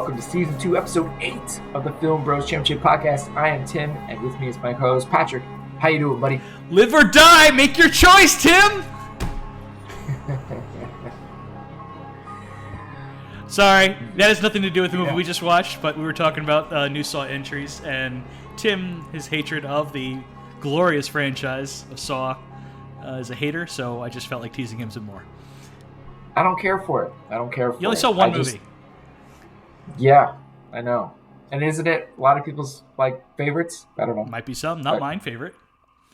welcome to Season 2, Episode 8 of the Film Bros Championship Podcast. I am Tim, and with me is my co-host, Patrick. How you doing, buddy? Live or die, make your choice, Tim! Sorry, that has nothing to do with the movie we just watched, but we were talking about new Saw entries, and Tim, his hatred of the glorious franchise of Saw, is a hater, so I just felt like teasing him some more. I don't care for it. You only saw one movie. Yeah, I know. And isn't it a lot of people's favorites? I don't know. Might be some, not mine favorite.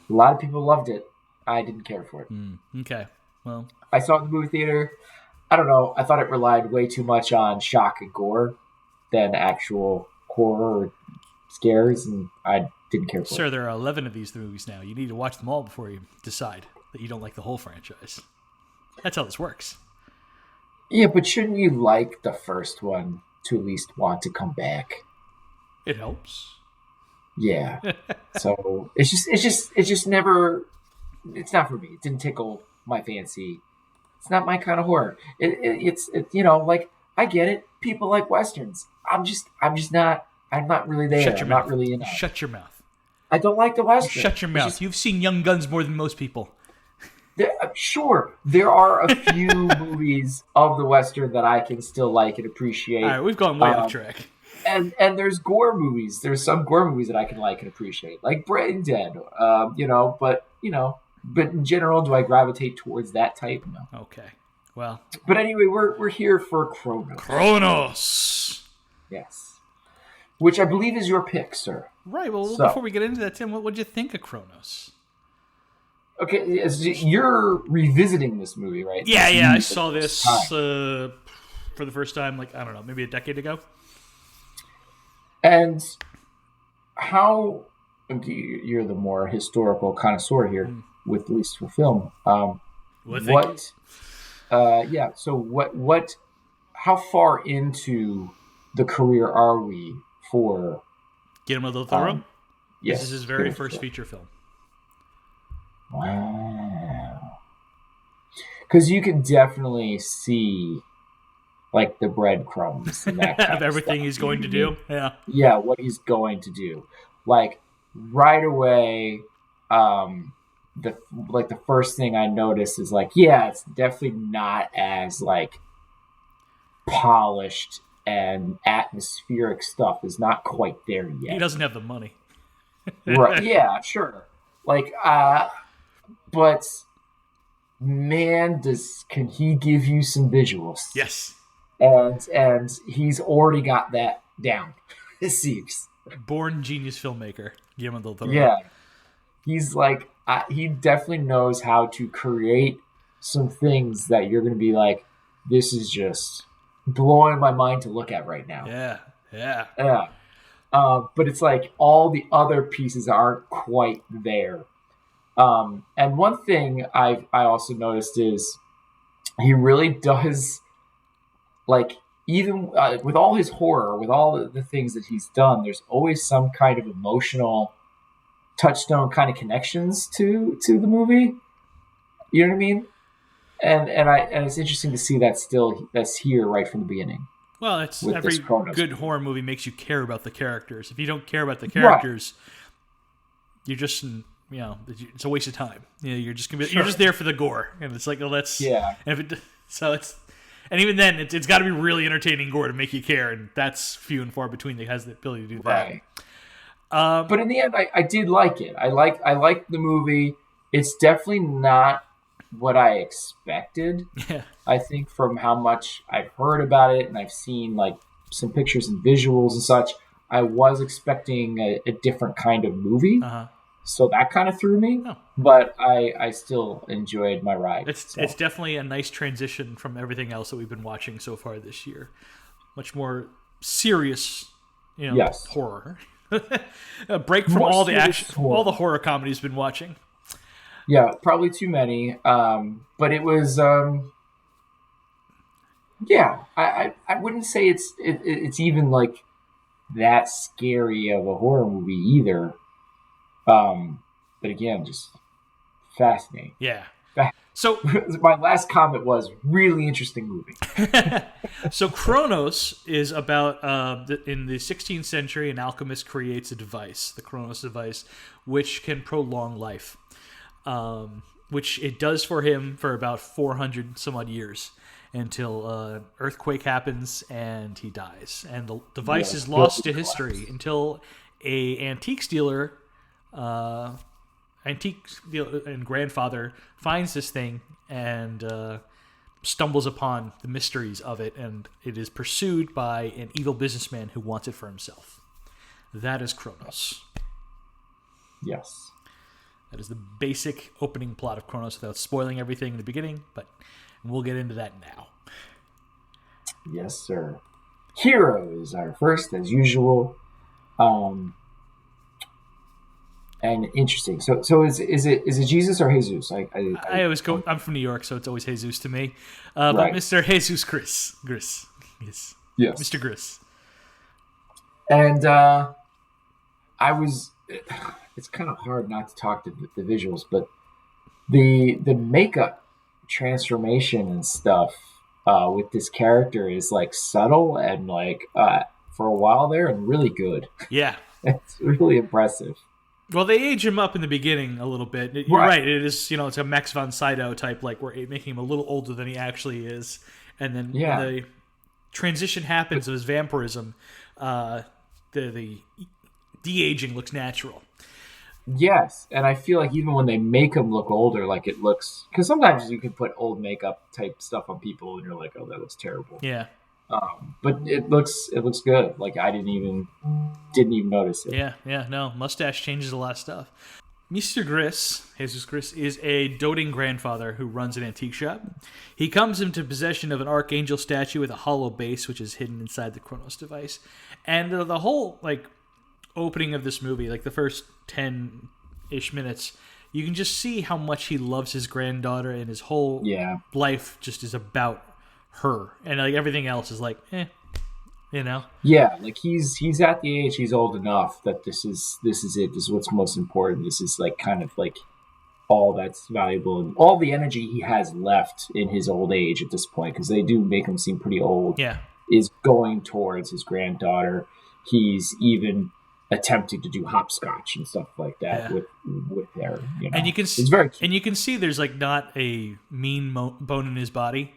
A lot of people loved it. I didn't care for it. Okay, well. I saw it in the movie theater. I don't know. I thought it relied way too much on shock and gore than actual horror or scares, and I didn't care for it. Sir, there are 11 of these movies now. You need to watch them all before you decide that you don't like the whole franchise. That's how this works. Yeah, but shouldn't you like the first one to at least want to come back? It helps. Yeah. So it's just never. It's not for me. It didn't tickle my fancy. It's not my kind of horror. It's I get it. People like westerns. I'm not really there. Shut your I'm mouth. not really in. Shut your mouth. I don't like the western. Shut your mouth. You've seen Young Guns more than most people. Sure, there are a few movies of the western that I can still like and appreciate. All right, we've gone way off track. And there's gore movies. There's some gore movies that I can like and appreciate, like Brain Dead. But in general, do I gravitate towards that type? No. Okay, well. But anyway, we're here for Cronos. Cronos. Yes, which I believe is your pick, sir. Right. Well, before we get into that, Tim, what would you think of Cronos? Okay, you're revisiting this movie, right? Yeah, I saw this for the first time, maybe a decade ago. And how, you're the more historical connoisseur here, with at least for film. How far into the career are we for Guillermo del Toro? Yes. This is his very first feature film. Wow. Because you can definitely see, the breadcrumbs and that kind of everything he's going to do. Yeah. Yeah, what he's going to do. Right away, the first thing I noticed is it's definitely not as polished and atmospheric stuff is not quite there yet. He doesn't have the money. Right? Yeah, sure. But man, can he give you some visuals? Yes. And he's already got that down. It seems. Born genius filmmaker, Guillermo del Toro. Yeah. He's he definitely knows how to create some things that you're going to be this is just blowing my mind to look at right now. Yeah. But it's all the other pieces aren't quite there. And one thing I also noticed is he really does, even with all his horror, with all the things that he's done, there's always some kind of emotional touchstone kind of connections to the movie. You know what I mean? And it's interesting to see that's here right from the beginning. Well, it's every good horror movie makes you care about the characters. If you don't care about the characters, you're just it's a waste of time. You're just you're just there for the gore, and it's and even then, it's got to be really entertaining gore to make you care, and that's few and far between that has the ability to do that. Right. But in the end, I did like it. I liked the movie. It's definitely not what I expected. Yeah. I think from how much I've heard about it and I've seen some pictures and visuals and such, I was expecting a different kind of movie. Uh-huh. So that kind of threw me, but I still enjoyed my ride. It's definitely a nice transition from everything else that we've been watching so far this year. Much more serious, horror. A break from all the action, all the horror comedies we've been watching. Yeah, probably too many. But it was, I wouldn't say it's even that scary of a horror movie either. But again, just fascinating. Yeah. So my last comment was really interesting movie. So Cronos is about in the 16th century, an alchemist creates a device, the Cronos device, which can prolong life, which it does for him for about 400 some odd years until earthquake happens and he dies, and the device is lost to history until a antique dealer and grandfather finds this thing and stumbles upon the mysteries of it, and it is pursued by an evil businessman who wants it for himself. That is Cronos. Yes. That is the basic opening plot of Cronos without spoiling everything in the beginning, but we'll get into that now. Yes, sir. Heroes are first, as usual. And interesting. So is it Jesus or Jesus? I always go. I'm from New York, so it's always Jesus to me. But right. Mr. Jesus Gris, yes, Mr. Gris. And it's kind of hard not to talk to the visuals, but the makeup transformation and stuff with this character is like subtle and like for a while there and really good. Yeah, it's really impressive. Well, they age him up in the beginning a little bit. You're right. It is, it's a Max von Sydow type, like we're making him a little older than he actually is, and then when the transition happens of his vampirism, the de-aging looks natural. Yes, and I feel like even when they make him look older, like it looks, because sometimes you can put old makeup type stuff on people, and you're like, oh, that looks terrible. Yeah. But it looks good. Like I didn't even notice it. Yeah, no. Mustache changes a lot of stuff. Mr. Gris, Jesus Gris, is a doting grandfather who runs an antique shop. He comes into possession of an archangel statue with a hollow base, which is hidden inside the Cronos device. And the whole opening of this movie, like the first 10-ish minutes, you can just see how much he loves his granddaughter, and his whole life just is about her, and everything else is Yeah, like he's at the age, he's old enough that this is it. This is what's most important. This is kind of all that's valuable, and all the energy he has left in his old age at this point, because they do make him seem pretty old. Yeah, is going towards his granddaughter. He's even attempting to do hopscotch and stuff like that with her. And you can it's very cute. And you can see there's not a mean bone in his body.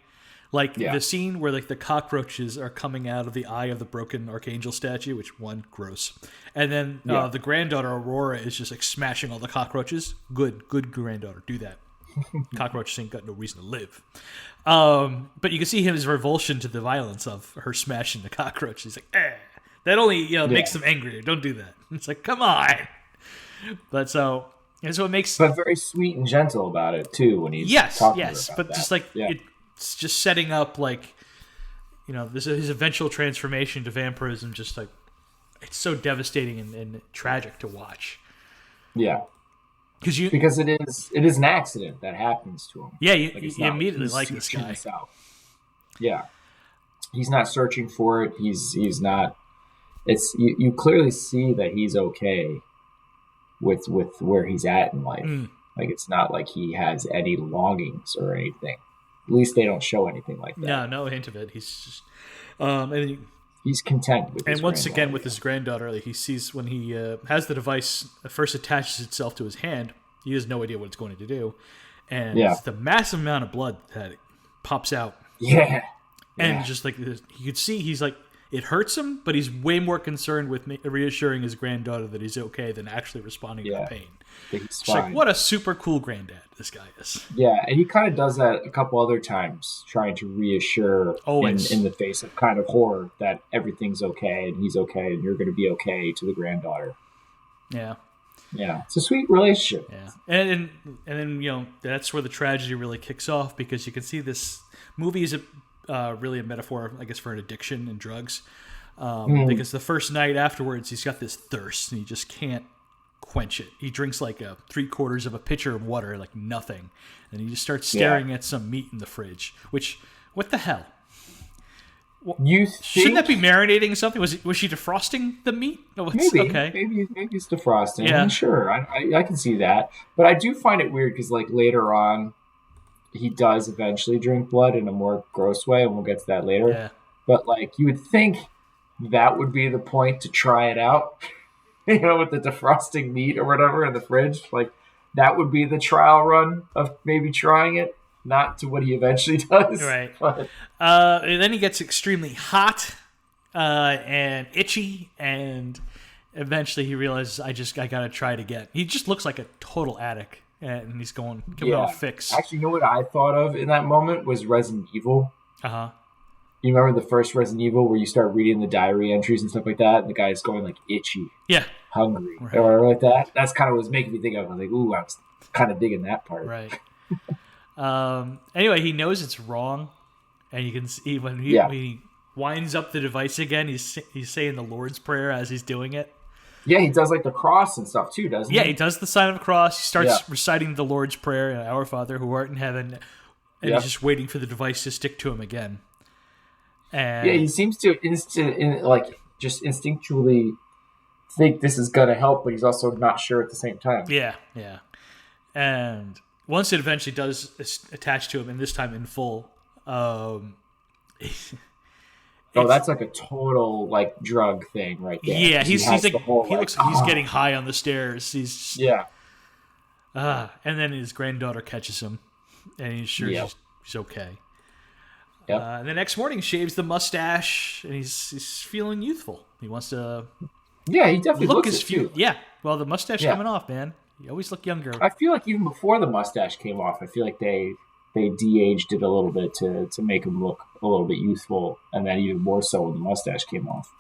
The scene where the cockroaches are coming out of the eye of the broken archangel statue, which gross, and then the granddaughter Aurora is just smashing all the cockroaches. Good granddaughter, do that. Cockroaches ain't got no reason to live. But you can see his revulsion to the violence of her smashing the cockroach. He's like, that only makes them angrier. Don't do that. It's like, come on. But so it makes, but very sweet and gentle about it too when he's talking to her about but that. Just it's just setting up this his eventual transformation to vampirism. Just it's so devastating and tragic to watch. Yeah, because it is an accident that happens to him. Yeah, you immediately like this guy. Yeah, he's not searching for it. He's not. It's you clearly see that he's okay with where he's at in life. It's not like he has any longings or anything. At least they don't show anything like that. No hint of it. He's just, he's content with. And once again, with his granddaughter, he sees when he has the device first attaches itself to his hand. He has no idea what it's going to do, and the massive amount of blood that pops out. Yeah, and just you could see, he's it hurts him, but he's way more concerned with reassuring his granddaughter that he's okay than actually responding to the pain. He's fine. What a super cool granddad this guy is. Yeah, and he kind of does that a couple other times, trying to reassure in the face of kind of horror that everything's okay and he's okay and you're going to be okay to the granddaughter. Yeah. Yeah, it's a sweet relationship. Yeah, and then that's where the tragedy really kicks off, because you can see this movie is really a metaphor, I guess, for an addiction and drugs. Because the first night afterwards, he's got this thirst and he just can't quench it. He drinks 3/4 of a pitcher of water, nothing, and he just starts staring at some meat in the fridge. Which, what the hell? Shouldn't that be marinating something? Was she defrosting the meat? No, maybe. Okay. Maybe it's defrosting. Yeah. Sure, I can see that, but I do find it weird because later on, he does eventually drink blood in a more gross way, and we'll get to that later. Yeah. But like you would think that would be the point to try it out, with the defrosting meat or whatever in the fridge. Like that would be the trial run of maybe trying it, not to what he eventually does. Right. But And then he gets extremely hot and itchy, and eventually he realizes, I gotta try it again. He just looks like a total addict, and he's coming on a fix. Actually, you know what I thought of in that moment was Resident Evil. Uh-huh. You remember the first Resident Evil where you start reading the diary entries and stuff like that, and the guy's going like itchy, Yeah. hungry, Right. or whatever like that. That's kind of what was making me think of. I was like, ooh, I was kind of digging that part. Right. Anyway, he knows it's wrong, and you can see when he winds up the device again, he's saying the Lord's Prayer as he's doing it. Yeah, he does like the cross and stuff too, doesn't he? Yeah, he does the sign of the cross. He starts reciting the Lord's Prayer, Our Father who art in heaven, and he's just waiting for the device to stick to him again. And he seems to just instinctually think this is gonna help, but he's also not sure at the same time. Yeah. And once it eventually does attach to him, and this time in full, that's like a total like drug thing right there. Yeah, he looks like he's "Ah." getting high on the stairs. He's and then his granddaughter catches him, and he's sure he's okay. Yep. And the next morning, shaves the mustache, and he's feeling youthful. He wants to. Yeah, he definitely look looks his few. Yeah, well, the mustache coming off, man. You always look younger. I feel like even before the mustache came off, I feel like they de-aged it a little bit to make him look a little bit youthful, and then even more so when the mustache came off.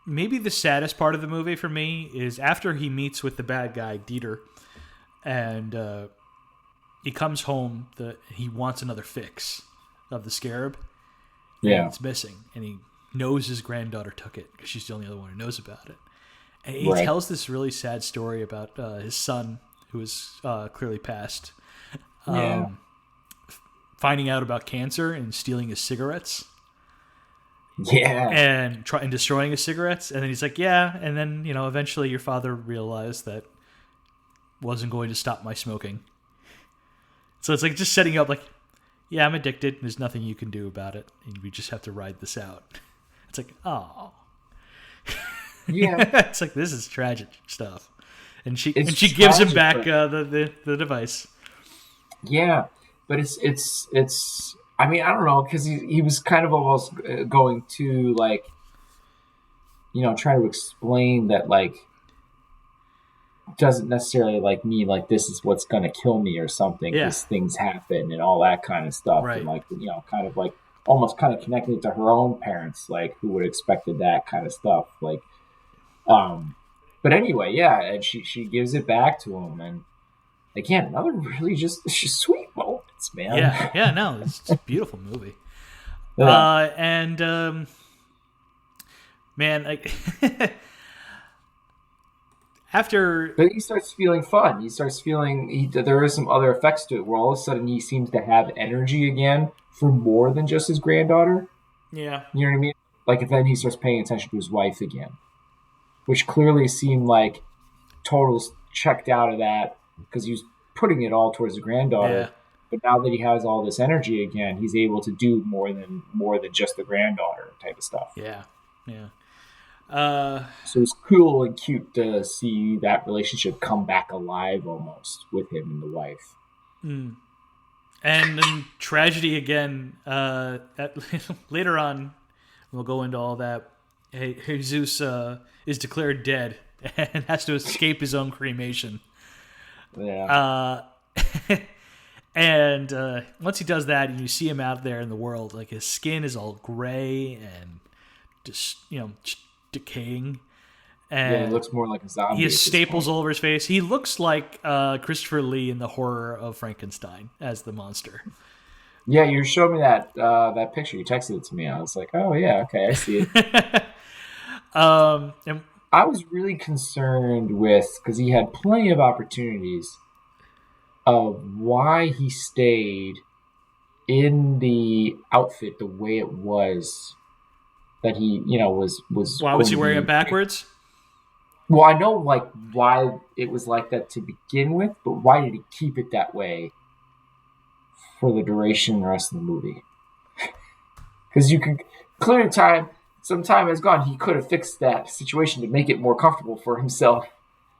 Maybe the saddest part of the movie for me is after he meets with the bad guy Dieter, and he comes home. He wants another fix of the scarab. Yeah, it's missing, and he knows his granddaughter took it because she's the only other one who knows about it. And he tells this really sad story about his son, who is clearly passed, finding out about cancer and stealing his cigarettes. Yeah. And destroying his cigarettes. And then he's like, yeah. And then, eventually your father realized that wasn't going to stop my smoking. So it's like just setting you up like, yeah, I'm addicted. There's nothing you can do about it. And we just have to ride this out. It's like, oh. Yeah. It's like, this is tragic stuff. And she gives him back the device. Yeah. But it's I mean, I don't know, because he was kind of almost going to like, try to explain that like doesn't necessarily like mean like this is what's going to kill me or something. Because things happen and all that kind of stuff. Right. And like, kind of like almost kind of connecting it to her own parents, like who would have expected that kind of stuff. Like, but anyway, yeah, and she gives it back to him, and again, another really just sweet moments, man. Yeah, no, it's a beautiful movie. Yeah. Man, like after, but he starts feeling fun. He starts feeling there is some other effects to it, where all of a sudden he seems to have energy again for more than just his granddaughter. Yeah, you know what I mean. Like, then he starts paying attention to his wife again, which clearly seemed like total checked out of that because he was putting it all towards the granddaughter. Yeah. But now that he has all this energy again, he's able to do more than just the granddaughter type of stuff. Yeah. So it's cool and cute to see that relationship come back alive almost with him and the wife. And then tragedy again. Later on, we'll go into all that. Jesus is declared dead and has to escape his own cremation. Yeah. And once he does that, and you see him out there in the world, like his skin is all gray and just decaying. And he looks more like a zombie. He has staples all over his face. He looks like Christopher Lee in The Horror of Frankenstein as the monster. Yeah, you showed me that picture. You texted it to me. I was like, oh yeah, okay, I see it. And I was really concerned with, because he had plenty of opportunities of why he stayed in the outfit the way it was, that he was why was he wearing it backwards? Well, I know like why it was like that to begin with, but why did he keep it that way for the duration of the rest of the movie? Because you can clear time. Some time has gone. He could have fixed that situation to make it more comfortable for himself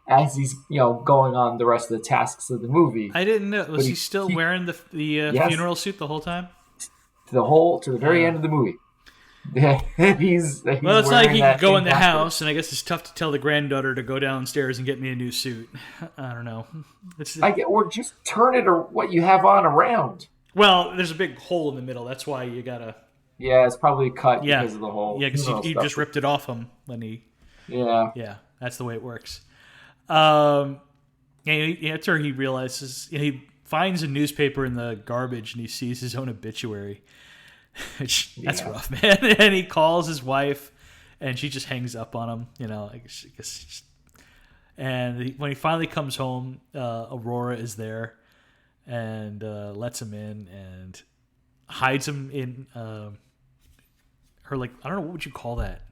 as he's going on the rest of the tasks of the movie. I didn't know. Was But he still wearing the yes, funeral suit the whole time? to the very end of the movie. he's Well, it's not like wearing he that could go in same the costume. house, and I guess it's tough to tell the granddaughter to go downstairs and get me a new suit. I don't know. Or just turn it or what you have on around. Well, there's a big hole in the middle. That's why you gotta. Yeah, it's probably cut Yeah, because of the whole. yeah, because he just ripped it off him when he. Yeah. Yeah, that's the way it works. After he realizes, he finds a newspaper in the garbage and he sees his own obituary. That's rough, man. And he calls his wife, and she just hangs up on him. I guess. And when he finally comes home, Aurora is there, and lets him in and hides him in her, like, I don't know, what would you call that?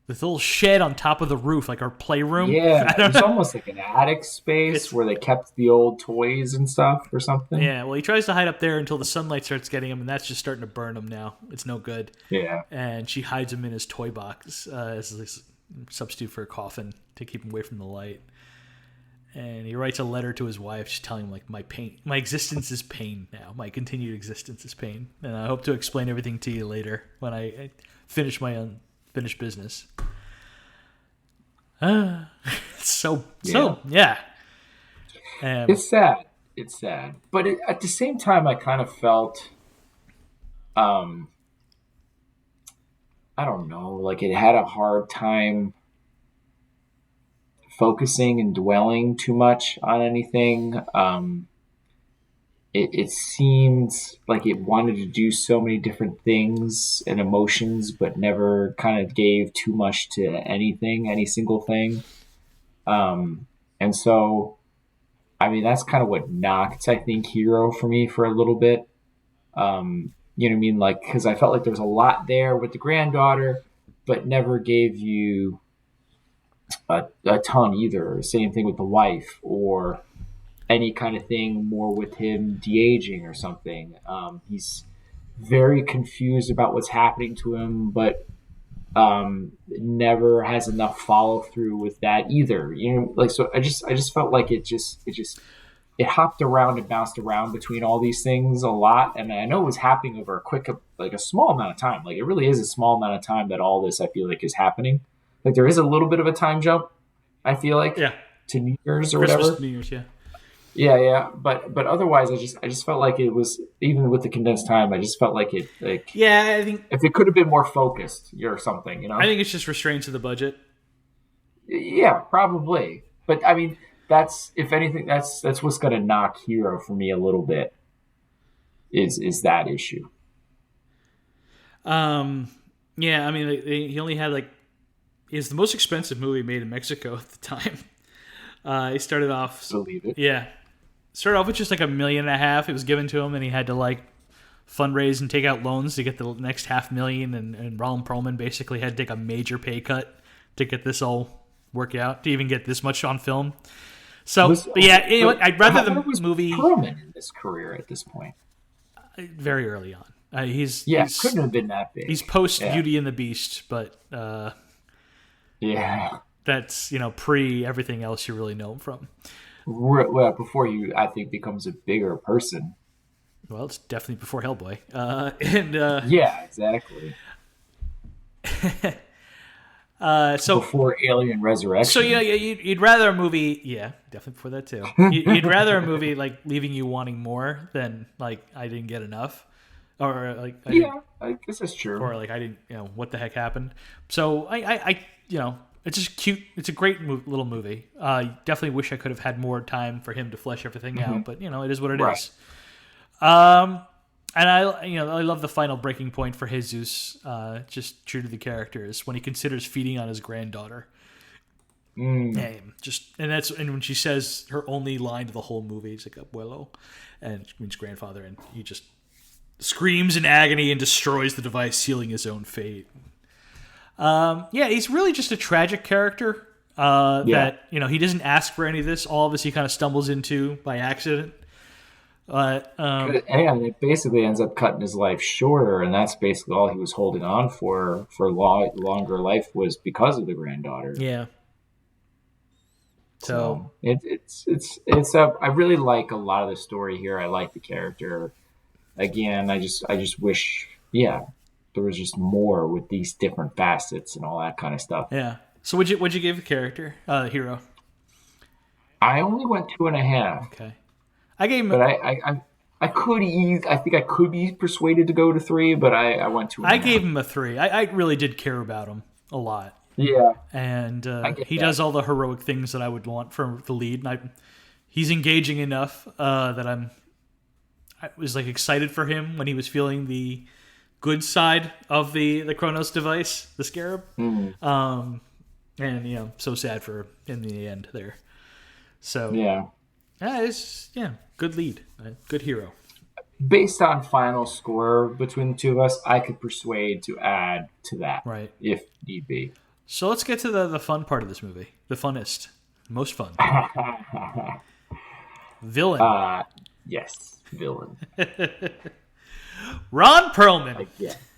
This little shed on top of the roof, like our playroom. Yeah, it's almost like an attic space where they kept the old toys and stuff or something. Yeah, well, he tries to hide up there until the sunlight starts getting him, and that's just starting to burn him now. It's no good. Yeah. And she hides him in his toy box as a substitute for a coffin to keep him away from the light. And he writes a letter to his wife just telling him, like, my existence is pain now. My continued existence is pain. And I hope to explain everything to you later when I finish my unfinished business. Yeah. It's sad. It's sad. But at the same time, I kind of felt, I don't know, like it had a hard time focusing and dwelling too much on anything. It seemed like it wanted to do so many different things and emotions, but never kind of gave too much to anything, any single thing. And so, I mean, that's kind of what knocked, I think, Hero for me for a little bit. You know what I mean? Like, because I felt like there was a lot there with the granddaughter, but never gave you a ton either. Same thing with the wife or any kind of thing more with him de-aging or something. He's very confused about what's happening to him, but never has enough follow through with that either. Like, so I just felt like it hopped around and bounced around between all these things a lot. And I know it was happening over a small amount of time. Like, it really is a small amount of time that all this, I feel like, is happening. Like, there is a little bit of a time jump, I feel like, to New Year's or Christmas, whatever. New Year's, yeah. Yeah. But otherwise, I just felt like it was, even with the condensed time, I just felt like it, like, yeah, I think if it could have been more focused or something, I think it's just restraints of the budget. Yeah, probably. But I mean, that's, if anything, that's what's going to knock Hero for me a little bit. Is that issue? Yeah, I mean, he only had it's the most expensive movie made in Mexico at the time. He started off, Believe it. Yeah, started off with just like $1.5 million. It was given to him, and he had to fundraise and take out loans to get the next $500,000. And Ron Perlman basically had to take a major pay cut to get this all work out, to even get this much on film. So, I'd rather the movie. Perlman in his career at this point, very early on. He's couldn't have been that big. He's post Beauty and the Beast, but that's pre everything else you really know him from. Well, before he, I think, becomes a bigger person. Well, it's definitely before Hellboy, yeah, exactly. So before Alien Resurrection. So you'd rather a movie, definitely before that too. You'd rather a movie leaving you wanting more than I didn't get enough, or I guess that's true. Or I didn't, what the heck happened. So I it's just cute. It's a great little movie. Definitely wish I could have had more time for him to flesh everything out, but it is what it is. And I love the final breaking point for Jesus, just true to the characters, when he considers feeding on his granddaughter. And when she says her only line to the whole movie, it's like abuelo, and it means grandfather, and he just screams in agony and destroys the device, sealing his own fate. He's really just a tragic character. That he doesn't ask for any of this. All of this he kind of stumbles into by accident. But and it basically ends up cutting his life shorter, and that's basically all he was holding on for longer life was because of the granddaughter. Yeah. So I really like a lot of the story here. I like the character. Again, I just wish, there was just more with these different facets and all that kind of stuff. Yeah. So what'd you give the character, hero? I only went 2.5. Okay. I gave him, but I think I could be persuaded to go to 3, but I went 2.5. I gave him a 3. I really did care about him a lot. Yeah. And he does all the heroic things that I would want from the lead, and he's engaging enough that I was like excited for him when he was feeling the good side of the Cronos device, the scarab. Mm. And so sad for him in the end there. So it's good lead, good hero. Based on final score between the two of us, I could persuade to add to that, right, if need be. So let's get to the fun part of this movie, the funnest, most fun. Villain. Yes, villain. Ron Perlman.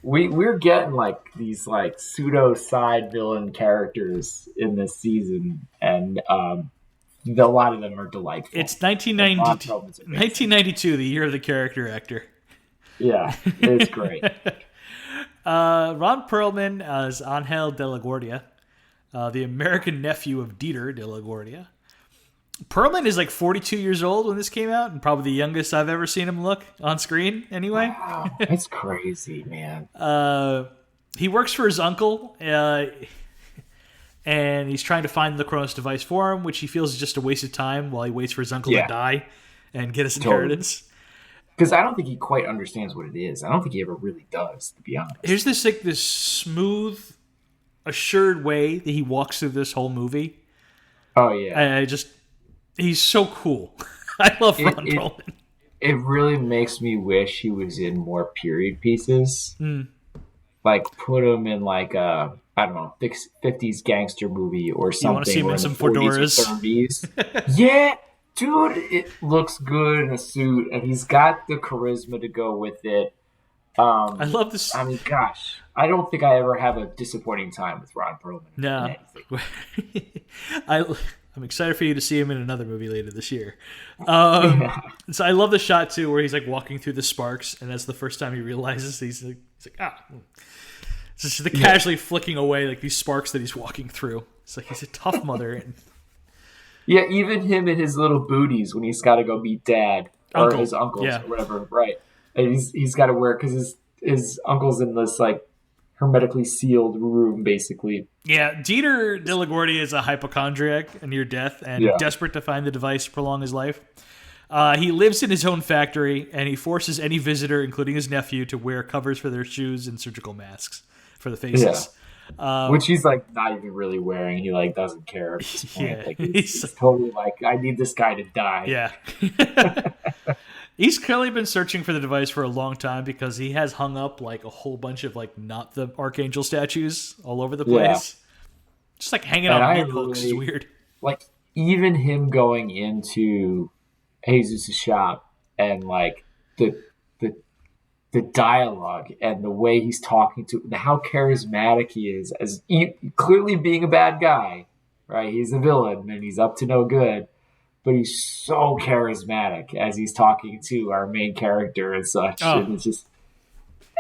We're getting like these like pseudo side villain characters in this season, and a lot of them are delightful. It's 1992, the year of the character actor. Yeah, it's great. Ron Perlman as Angel de la Guardia, the American nephew of Dieter de la Guardia. Perlman is like 42 years old when this came out, and probably the youngest I've ever seen him look on screen anyway. Wow, it's crazy, man. He works for his uncle, and he's trying to find the Cronos device for him, which he feels is just a waste of time while he waits for his uncle to die and get his inheritance. Because I don't think he quite understands what it is. I don't think he ever really does, to be honest. Here's this smooth, assured way that he walks through this whole movie. Oh, yeah. He's so cool. I love Ron Perlman. It really makes me wish he was in more period pieces. Like, put him in like a, I don't know, 50s gangster movie or something. You want to see him in some fedoras? Yeah. Dude, it looks good in a suit, and he's got the charisma to go with it. I love this. I mean, gosh, I don't think I ever have a disappointing time with Ron Perlman. No. I'm excited for you to see him in another movie later this year. So I love the shot, too, where he's like walking through the sparks, and that's the first time he realizes he's like It's just the casually flicking away like these sparks that he's walking through. It's like he's a tough mother. And yeah, even him and his little booties when he's got to go meet dad or his uncles or whatever, right? And he's got to wear because his uncle's in this like hermetically sealed room, basically. Yeah, Dieter de la Guardia is a hypochondriac near death and desperate to find the device to prolong his life. He lives in his own factory, and he forces any visitor, including his nephew, to wear covers for their shoes and surgical masks for the faces. Which he's like not even really wearing. He like doesn't care at this point. Like, he's totally like, I need this guy to die. Yeah. He's clearly been searching for the device for a long time because he has hung up like a whole bunch of like not the Archangel statues all over the place. Just like hanging on meat hooks is weird. Like even him going into Jesus' shop and like the dialogue and the way he's talking to how charismatic he is as clearly being a bad guy, right? He's a villain and he's up to no good. But he's so charismatic as he's talking to our main character and such. And it's just,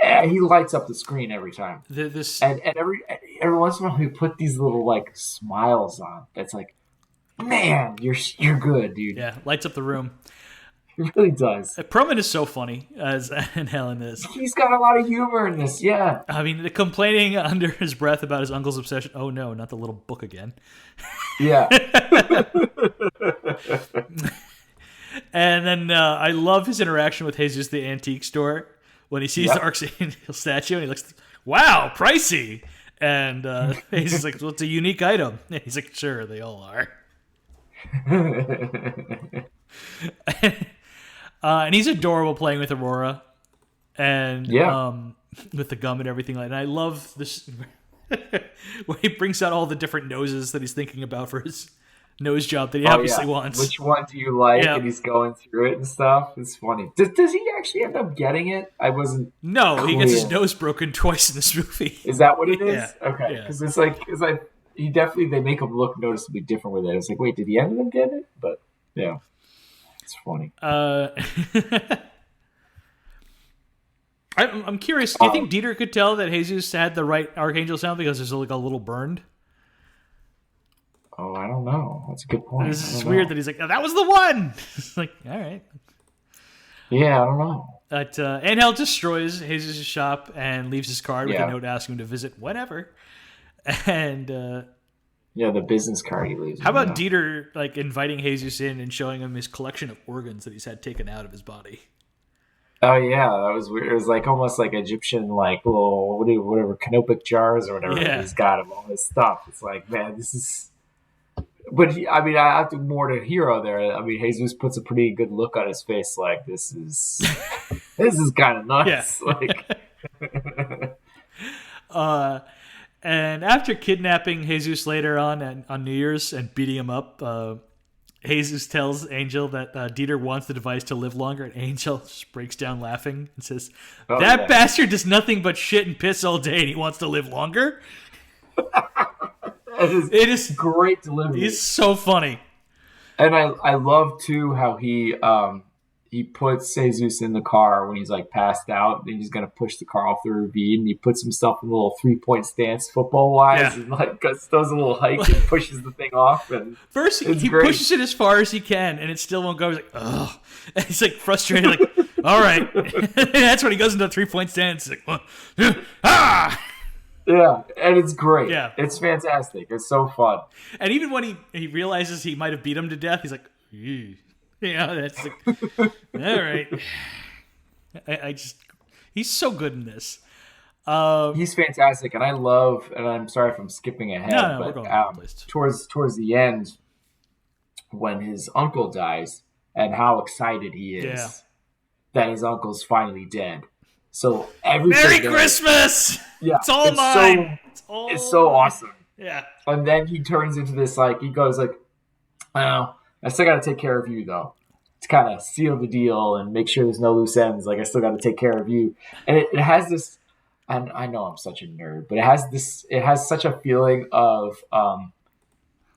he lights up the screen every time. And every once in a while, he put these little like smiles on. That's like, man, you're good, dude. Yeah, lights up the room. It really does. Perlman is so funny as Helen is. He's got a lot of humor in this. Yeah. I mean, the complaining under his breath about his uncle's obsession. Oh no, not the little book again. Yeah. And then I love his interaction with Jesus the antique store when he sees the Archangel statue and he looks, wow, pricey. And he's like, well, it's a unique item. And he's like, sure, they all are. And he's adorable playing with Aurora and with the gum and everything like that. And I love this. Where he brings out all the different noses that he's thinking about for his nose job that he Oh obviously yeah, wants. which one do you like? Yeah. And he's going through it and stuff. It's funny. Does he actually end up getting it? I wasn't No, he gets his clear. nose broken twice in this movie. Is that what it Yeah. is? Okay, Yeah. because he definitely they make him look noticeably different with it. It's like, wait, did he end up getting it? But yeah, it's funny. I'm curious. Do you think Dieter could tell that Jesus had the right archangel sound because there's like a little burned? Oh, I don't know. That's a good point. It's weird that he's like, oh, that was the one. It's like, all right. Yeah, I don't know. But Angel destroys Jesus' shop and leaves his card with Yeah. a note asking him to visit whenever. And Yeah, the business card he leaves. how about yeah. Dieter like inviting Jesus in and showing him his collection of organs that he's had taken out of his body? Oh yeah, that was weird. It was like almost like Egyptian, like little whatever canopic jars or whatever. Yeah. He's got him all this stuff. It's like, man, this is. But I mean, I have to more to hero there. I mean, Jesus puts a pretty good look on his face. Like this is kind of nuts. Yeah. Like, And after kidnapping Jesus later on New Year's and beating him up, Jesus tells Angel that Dieter wants the device to live longer, and Angel just breaks down laughing and says, Oh, that yeah. bastard does nothing but shit and piss all day, and he wants to live longer? It is great delivery. It's so funny. And I love too how he puts Jesus in the car when he's like passed out and he's gonna push the car off the ravine, and he puts himself in a little 3-point stance football wise, Yeah. and like does a little hike and pushes the thing off. And First, he great. pushes it as far as he can, and it still won't go. He's like, ugh. And he's like frustrated, like, all right. And that's when he goes into a 3-point stance. He's like, ah! Yeah, and it's great. Yeah. It's fantastic. It's so fun. And even when he realizes he might have beat him to death, he's like, ew. Yeah, that's like, all right. I just, he's so good in this. He's fantastic, and I love. And I'm sorry if I'm skipping ahead, No, we're but going to the place. towards the end, when his uncle dies, and how excited he is Yeah. that his uncle's finally dead. So everything. Merry there- Christmas! Yeah, It's all mine! It's so awesome. Yeah. And then he turns into this like he goes like, "Oh, I still got to take care of you though." To kind of seal the deal and make sure there's no loose ends. Like I still got to take care of you, and it has this. And I know I'm such a nerd, but it has this. It has such a feeling of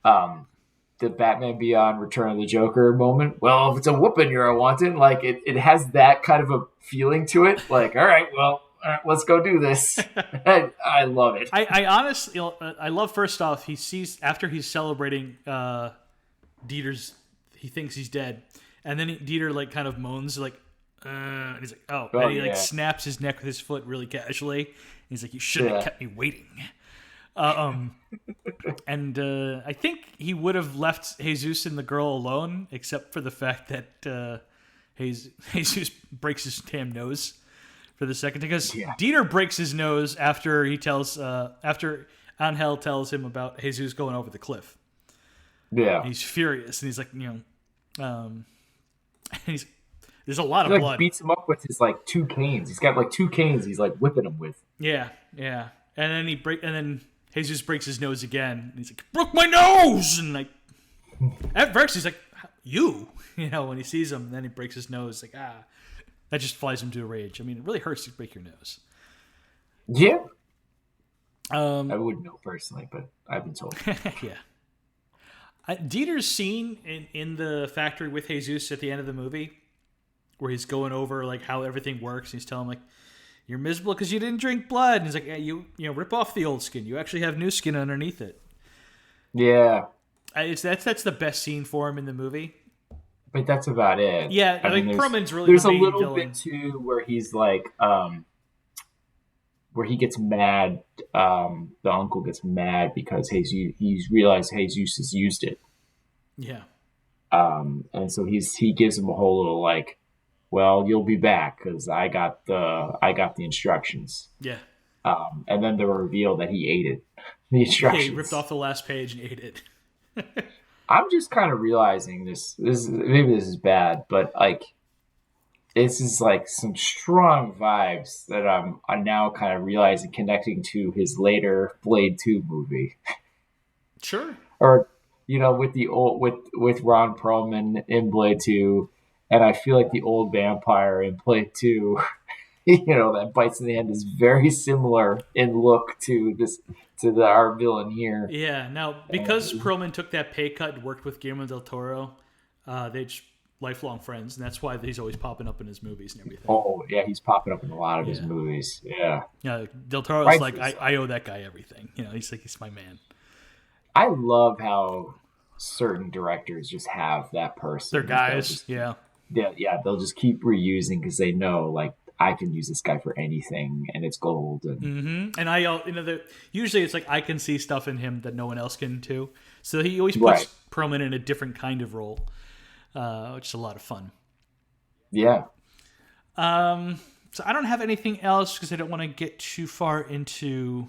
the Batman Beyond Return of the Joker moment. Well, if it's a whooping you're a wanting, like it has that kind of a feeling to it. Like, all right, well, let's go do this. And I love it. I honestly, I love first off, he sees, after he's celebrating Dieter's, he thinks he's dead. And then Dieter like kind of moans like, and he's like, oh, and he like snaps his neck with his foot really casually. And he's like, you shouldn't have kept me waiting. And I think he would have left Jesus and the girl alone, except for the fact that Jesus breaks his damn nose for the second, because Dieter breaks his nose after he tells after Angel tells him about Jesus going over the cliff. Yeah, And he's furious, and he's like, and he's there's a lot of he blood. beats him up with his like 2 canes. He's got like 2 canes. He's like whipping him with. Yeah. And then Jesus breaks his nose again. And he's like, broke my nose! And like, at first he's like, you? When he sees him, and then he breaks his nose. Like, that just flies him to a rage. I mean, it really hurts to break your nose. Yeah. I wouldn't know personally, but I've been told. Yeah. Dieter's scene in the factory with Jesus at the end of the movie, where he's going over like how everything works. He's telling him like, you're miserable because you didn't drink blood. And he's like, you rip off the old skin. You actually have new skin underneath it. Yeah. That's the best scene for him in the movie. But that's about it. Yeah, I mean, Perlman's really there's the a main little villain. bit too where he's like, where he gets mad. The uncle gets mad because he's realized Jesus has used it. Yeah. And so he gives him a whole little like, well, you'll be back because I got the instructions. Yeah. And then the reveal that he ate it. The instructions. Yeah, he ripped off the last page and ate it. I'm just kind of realizing this maybe this is bad, but like this is like some strong vibes that I'm now kind of realizing connecting to his later Blade 2 movie. Sure. Or with the old with Ron Perlman in Blade 2, and I feel like the old vampire in Blade 2, that bites in the end is very similar in look to our villain here. Yeah. Now, because Perlman took that pay cut and worked with Guillermo del Toro, they just lifelong friends, and that's why he's always popping up in his movies and everything. Oh yeah, he's popping up in a lot of his movies. Yeah. Yeah, Del Toro's like, I owe that guy everything. He's my man. I love how certain directors just have that person. They're guys, yeah. They'll just keep reusing because they know, like, I can use this guy for anything, and it's gold. And And usually it's like I can see stuff in him that no one else can too. So he always puts Perlman in a different kind of role, which is a lot of fun. Yeah. So I don't have anything else because I don't want to get too far into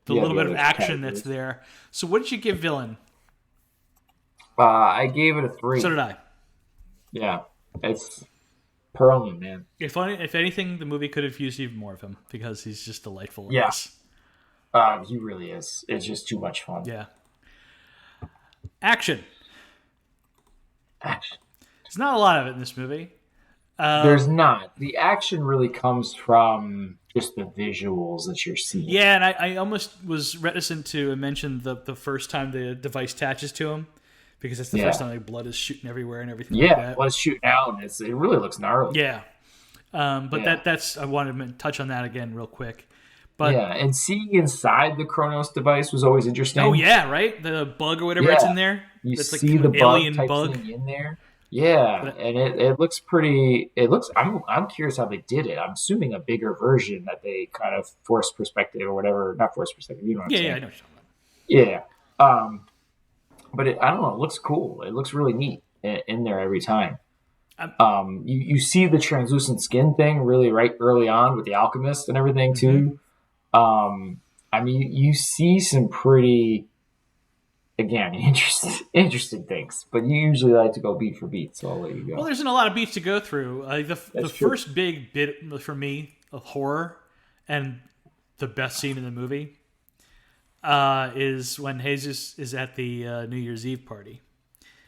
the little bit of action that's there. So what did you give Villain? I gave it a 3. So did I. Yeah. It's Perlman, man. If anything, the movie could have used even more of him because he's just delightful. Yeah. He really is. It's just too much fun. Yeah. Action. There's not a lot of it in this movie. There's not. The action really comes from just the visuals that you're seeing. Yeah, and I almost was reticent to mention the first time the device attaches to him, because it's the first time blood is shooting everywhere and everything like that. Yeah, blood's shooting out, and it really looks gnarly. Yeah. That's I wanted to touch on that again real quick. But and seeing inside the Cronos device was always interesting. Oh, yeah, right? The bug or whatever it's in there. You it's see like the alien bug thing in there. Yeah, and it looks pretty. It looks. I'm curious how they did it. I'm assuming a bigger version that they kind of forced perspective or whatever. Not forced perspective. You know what I'm saying? Yeah, I know what you're talking about. Yeah. But I don't know. It looks cool. It looks really neat in there every time. You see the translucent skin thing really right early on with the alchemist and everything too. I mean, you see some pretty. Again, interesting things, but you usually like to go beat for beat, so I'll let you go. Well, there's a lot of beats to go through. The first big bit for me of horror, and the best scene in the movie, is when Jesus is at the New Year's Eve party.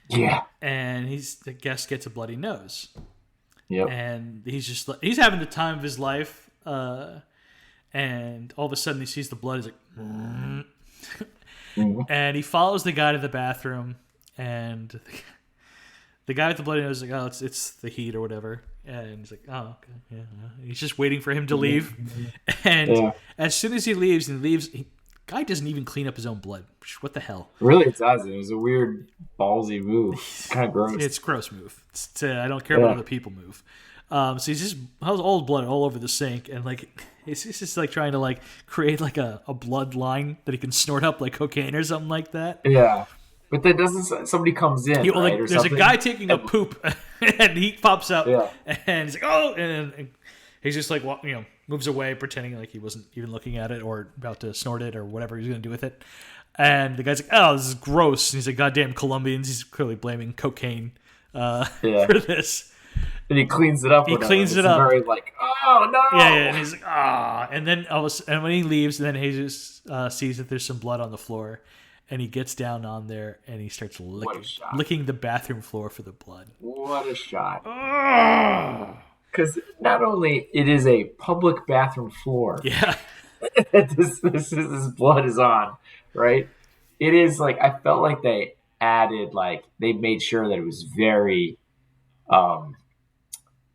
Yeah. And the guest gets a bloody nose. Yep. And he's having the time of his life, and all of a sudden he sees the blood. He's like... And he follows the guy to the bathroom, and the guy with the bloody nose is like, "Oh, it's the heat or whatever." And he's like, "Oh, okay, yeah." He's just waiting for him to leave, and as soon as he leaves, guy doesn't even clean up his own blood. What the hell? Really, it doesn't. It was a weird ballsy move. It's kind of gross. It's a gross move. I don't care about other people move. So he's just has old blood all over the sink, and like it's just like trying to like create like a blood line that he can snort up like cocaine or something like that. Yeah, but then somebody comes in. Right, there's a guy taking a poop, and he pops up, and he's like, "Oh," and he's just like, moves away, pretending like he wasn't even looking at it or about to snort it or whatever he's going to do with it. And the guy's like, "Oh, this is gross." And he's like, "Goddamn Colombians!" He's clearly blaming cocaine for this. And he cleans it up. He cleans it up. Very like, oh no. Yeah, and he's like, ah. And then and when he leaves, then Jesus sees that there's some blood on the floor, and he gets down on there and he starts licking the bathroom floor for the blood. What a shot! Because not only it is a public bathroom floor, this blood is on, right? It is like I felt like they made sure that it was very.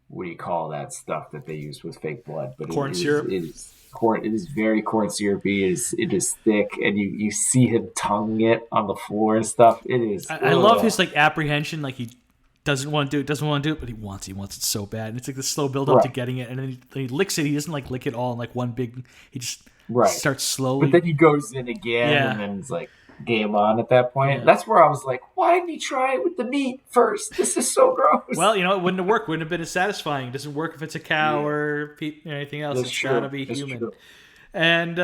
What do you call that stuff that they use with fake blood? But corn syrup. It is very corn syrupy. It is thick, and you see him tonguing it on the floor and stuff. It is. I love his like apprehension. Like he doesn't want to do it, but he wants it so bad. And it's like the slow build up to getting it, and then he licks it. He doesn't like lick it all in like one big. He just starts slowly. But then he goes in again, and then it's like. Game on at that point. Yeah. That's where I was like, why didn't he try it with the meat first? This is so gross. Well, it wouldn't have worked. Wouldn't have been as satisfying. It doesn't work if it's a cow or anything else. It's got to be human. True. And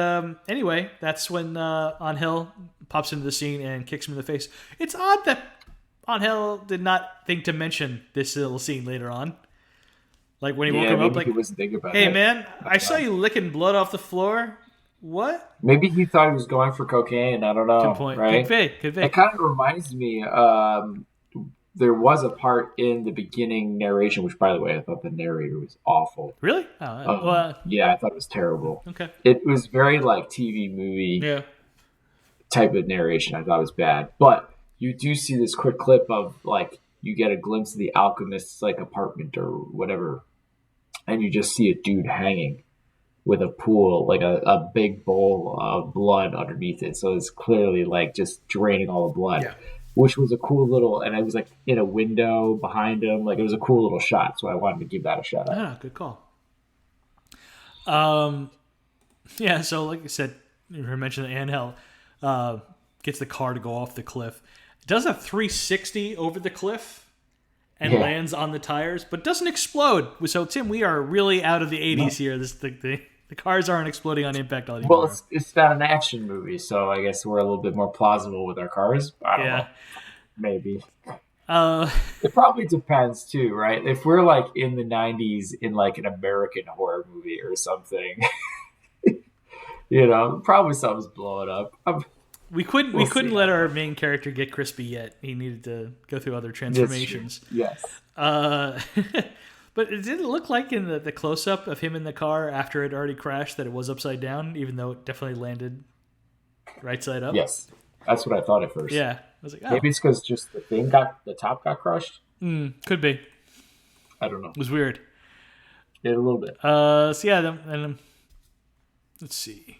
anyway, that's when Angel pops into the scene and kicks him in the face. It's odd that Angel did not think to mention this little scene later on. Like when he woke Yeah, him up, maybe like, he wasn't thinking about "Hey it. man, I saw you licking blood off the floor. What?" Maybe he thought he was going for cocaine. I don't Good know, point. Could right? be. Could be. It kind of reminds me. There was a part in the beginning narration, which, by the way, I thought the narrator was awful. Really? Oh, well, Yeah, I thought it was terrible. okay. It was very like TV movie Yeah. type of narration. I thought it was bad, but you do see this quick clip of like you get a glimpse of the alchemist's like apartment or whatever, and you just see a dude hanging with a pool, like a big bowl of blood underneath it. So it's clearly like just draining all the blood, Yeah. which was a cool little, and it was like in a window behind him. Like it was a cool little shot. So I wanted to give that a shout out. Ah, good call. Yeah. So like I said, you mentioned that Angel gets the car to go off the cliff. It does a 360 over the cliff and lands on the tires, but doesn't explode. So Tim, we are really out of the 80s here. The cars aren't exploding on impact anymore. Well, it's not an action movie, so I guess we're a little bit more plausible with our cars. I don't know. Maybe. It probably depends too, right? If we're like in the 90s in like an American horror movie or something, probably something's blowing up. We couldn't let our main character get crispy yet. He needed to go through other transformations. Yes. But it didn't look like in the close-up of him in the car after it already crashed that it was upside down, even though it definitely landed right side up. Yes. That's what I thought at first. Yeah. I was like, oh. Maybe it's because just the top got crushed. Could be. I don't know. It was weird. Yeah, a little bit. So yeah, and let's see.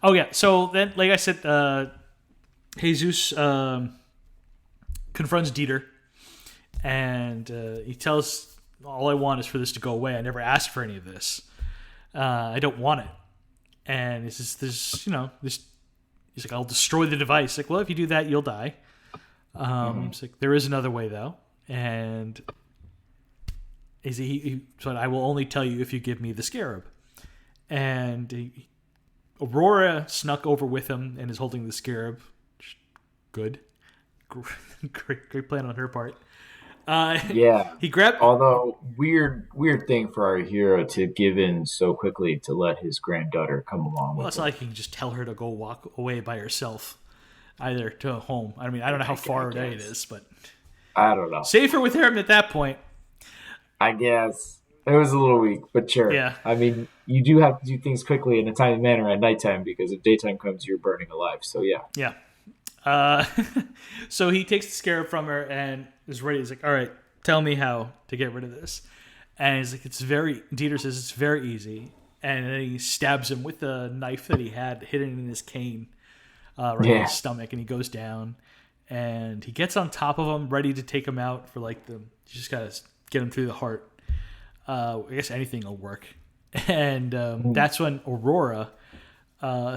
Oh yeah, so then, like I said, Jesus confronts Dieter, and he tells, "All I want is for this to go away. I never asked for any of this. I don't want it." And he's like, "I'll destroy the device." Like, well, if you do that, you'll die. It's like, there is another way though, and he said, "I will only tell you if you give me the scarab." And Aurora snuck over with him and is holding the scarab. Good. Great plan on her part. Yeah. He grabbed. Although weird thing for our hero to give in so quickly to let his granddaughter come along with him. It's not like he can just tell her to go walk away by herself, either to a home. I mean, I don't know how far away it is, but I don't know. Safer with him at that point. I guess. It was a little weak, but sure. Yeah. I mean, you do have to do things quickly in a timely manner at nighttime because if daytime comes, you're burning alive. So, yeah. Yeah. So he takes the scarab from her and is ready. He's like, all right, tell me how to get rid of this. And he's like, Dieter says it's very easy. And then he stabs him with the knife that he had hidden in his cane in his stomach. And he goes down. And he gets on top of him, ready to take him out for you just got to get him through the heart. I guess anything will work. And that's when Aurora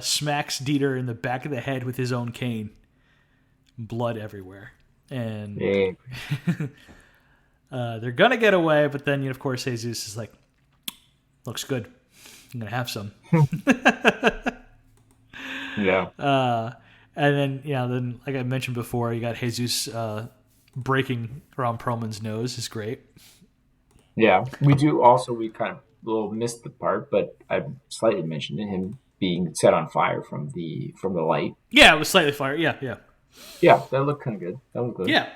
smacks Dieter in the back of the head with his own cane. Blood everywhere. And they're going to get away, but then, of course, Jesus is like, looks good. I'm going to have some. Yeah. And then, like I mentioned before, you got Jesus breaking Ron Perlman's nose is great. Yeah, we kind of missed the part, but I slightly mentioned him being set on fire from the light. Yeah, it was slightly fire. Yeah. Yeah, that looked kind of good. That looked good. Yeah.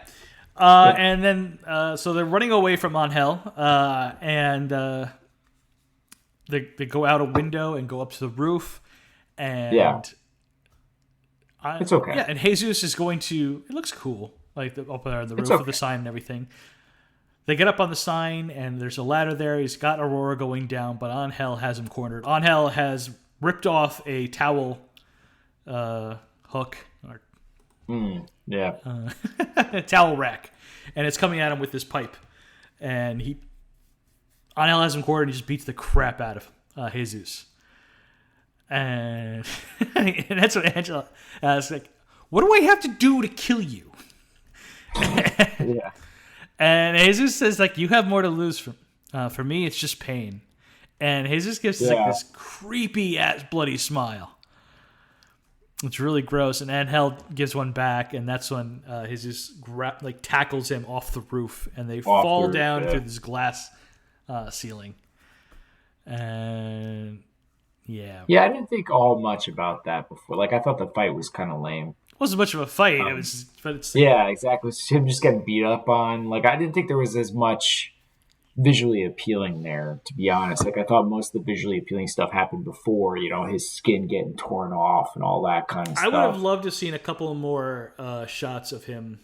And then, so they're running away from Angel, and they go out a window and go up to the roof, and it's okay. Yeah, and Jesus is going to. It looks cool, like up there on the roof with the sign and everything. They get up on the sign, and there's a ladder there. He's got Aurora going down, but Angel has him cornered. Angel has ripped off a towel hook, a towel rack, and it's coming at him with this pipe. And Angel has him cornered, and he just beats the crap out of Jesus. And that's what Angela is like, what do I have to do to kill you? Yeah. And Jesus says, like, you have more to lose. For me, it's just pain. And Jesus gives like this creepy ass bloody smile. It's really gross. And Angel gives one back, and that's when Jesus tackles him off the roof, and they fall down through this glass ceiling. And yeah. Yeah, I didn't think all much about that before. Like, I thought the fight was kind of lame. It wasn't much of a fight. It was, but it's Yeah, exactly. It's him just getting beat up on. Like, I didn't think there was as much visually appealing there, to be honest. Like, I thought most of the visually appealing stuff happened before, his skin getting torn off and all that kind of I stuff. would have loved to have seen a couple more shots of him,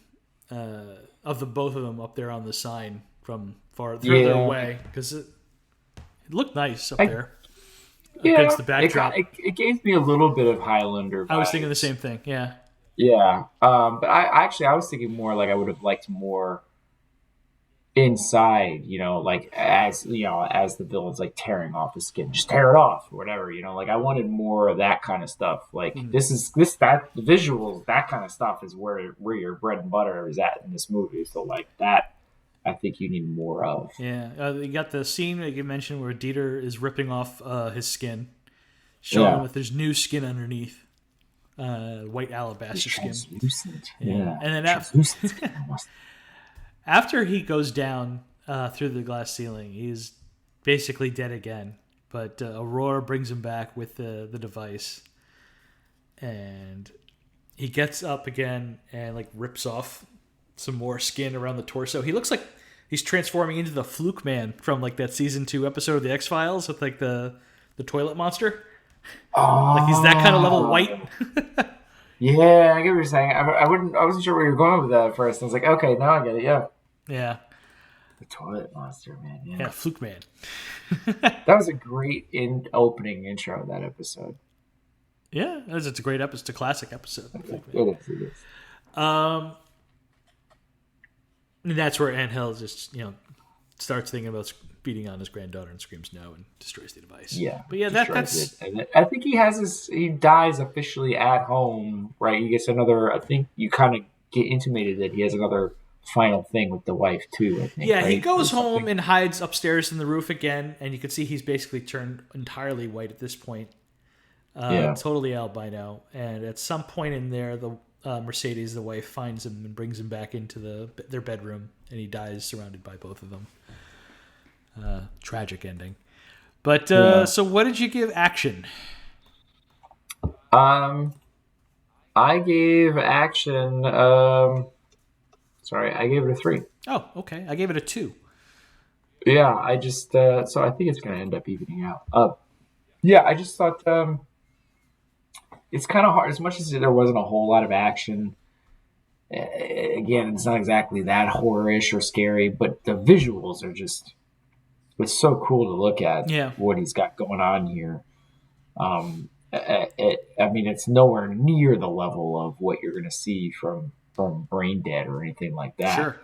of the both of them up there on the sign from further away, because it looked nice up there against the backdrop. It gave me a little bit of Highlander vibes. I was thinking the same thing. Yeah. Yeah. But I was thinking more like I would have liked more inside, like as the villain's like tearing off his skin, just tear it off or whatever, like I wanted more of that kind of stuff. Like the visuals, that kind of stuff is where your bread and butter is at in this movie. So like that, I think you need more of. Yeah, you got the scene that you mentioned where Dieter is ripping off his skin, showing him that there's new skin underneath, white alabaster skin. Yeah, and then after he goes down through the glass ceiling, he's basically dead again. But Aurora brings him back with the device, and he gets up again and like rips off some more skin around the torso. He looks like he's transforming into the Fluke Man from like that season 2 episode of the X-Files with like the toilet monster. Oh. Like he's that kind of level white. Yeah, I get what you're saying. I wasn't sure where you were going with that at first. I was like, okay, now I get it. Yeah. Yeah. The toilet monster, man. Yeah, Fluke Man. That was a great opening intro of that episode. Yeah, it's a great episode. It's a classic episode. It is. And that's where Angel just, starts thinking about beating on his granddaughter and screams no and destroys the device. Yeah. But yeah, that's... I think he dies officially at home, right? He gets another, I think you kind of get intimated that he has another final thing with the wife too, I think. Yeah, right? he goes home and hides upstairs in the roof again, and you can see he's basically turned entirely white at this point. Totally albino. And at some point in there, the Mercedes, the wife, finds him and brings him back into their bedroom, and he dies surrounded by both of them. Tragic ending. But so what did you give Action? I gave Action I gave it a 3. Oh, okay. I gave it a 2. Yeah, I just so I think it's gonna end up evening out. Yeah, I just thought it's kind of hard. As much as there wasn't a whole lot of action, again, it's not exactly that horror-ish or scary, but the visuals are just, it's so cool to look at. Yeah. What he's got going on here. It's nowhere near the level of what you're going to see from Brain Dead or anything like that. Sure.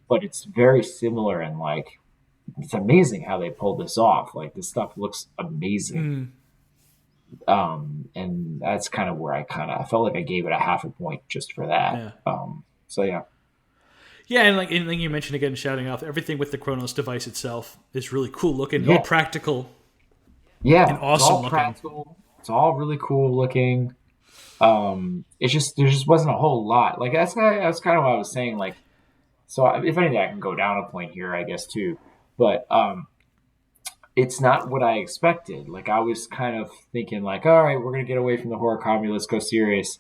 But it's very similar, and like, it's amazing how they pulled this off. Like, this stuff looks amazing. And that's kind of where I felt like I gave it a half a point just for that. Yeah. Yeah, and like you mentioned again, shouting off everything with the Cronos device itself is really cool looking, all practical. Yeah, and awesome it's all looking. Practical. It's all really cool looking. There just wasn't a whole lot. Like that's kind of what I was saying. Like, so if anything, I can go down a point here, I guess too. But it's not what I expected. Like, I was kind of thinking like, all right, we're gonna get away from the horror comedy, let's go serious.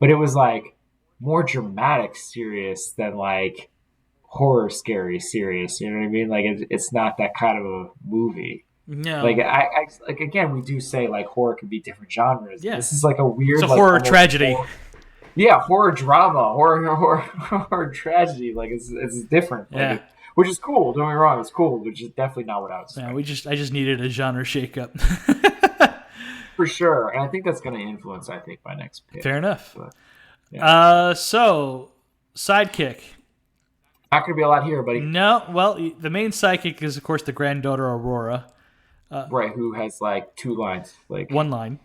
But it was like more dramatic serious than like horror scary serious. You know what I mean? Like, it's not that kind of a movie. No. Like, I like, again, we do say like horror can be different genres. Yeah. This is like a weird, it's a horror tragedy. Horror drama, horror tragedy. Like, it's different. Like, yeah. Which is cool. Don't get me wrong, it's cool, which is definitely not what I was saying. I just needed a genre shakeup. For sure. And I think that's going to influence, my next pick. Fair enough. But, yeah. So, sidekick. Not going to be a lot here, buddy. No, well, the main sidekick is, of course, the granddaughter, Aurora. Right, who has, like, 2 lines. Like, one line.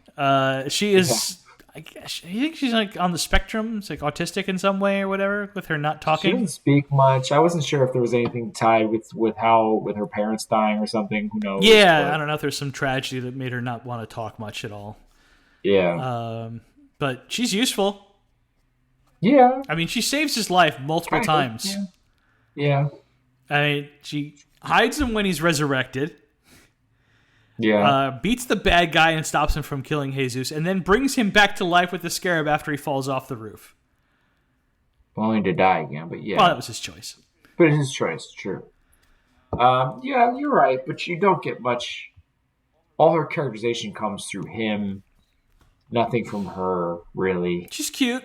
She is... I think she's like on the spectrum. It's like autistic in some way or whatever, with her not talking. She doesn't speak much. I wasn't sure if there was anything tied with her parents dying or something. Who knows? Yeah, I don't know if there's some tragedy that made her not want to talk much at all. Yeah. But she's useful. Yeah. I mean, she saves his life multiple times. Yeah. I mean, hides him when he's resurrected. Yeah. Beats the bad guy and stops him from killing Jesus, and then brings him back to life with the scarab after he falls off the roof. Only to die again, but yeah. Well, that was his choice. But it's his choice, true. Yeah, you're right, but you don't get much. All her characterization comes through him. Nothing from her, really. She's cute.